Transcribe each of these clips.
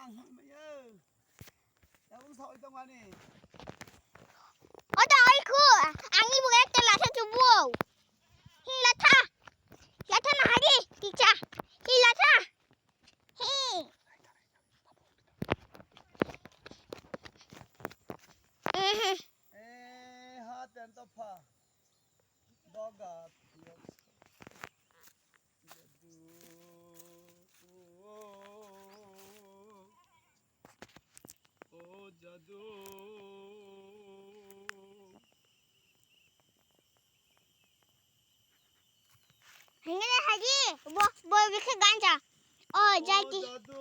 mày 야 우리 서 있던 거 아니? 어다 아이쿠 앙이 뭐야 때라서 주부 힐라타 야타나 하리 디자 힐라타 히 에 하텐 또파 너가 자두 행여나 하지 뭐 이렇게 간자 자기 자두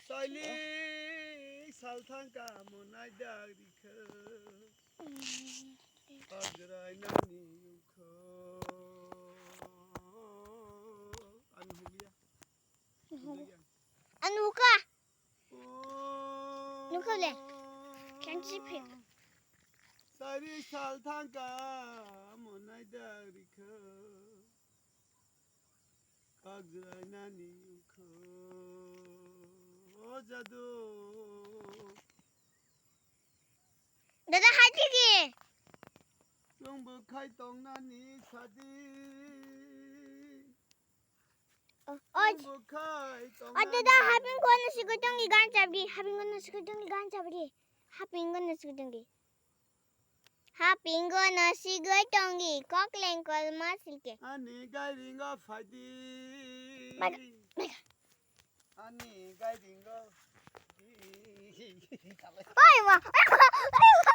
살리 살탄가 모나이다 리커 아그라이 나니 유커 안 후기야 누가 누구래 견집해 살이 살탄가 모나이다 리커 아그라이 나니 유커 자두 너다 하지기 정부 카이똥나니 사디 정부 카이똥나니 어쩌다 하빈 거는 시그덩이 간잡리 하빈 거는 시그덩이 간잡리 하빈 거는 시그덩이 하빈 거는 시그덩이 거클랭 걸 마실게 아니 가이링거 파디 맞아. 아니 가이링거 어이 뭐 아이고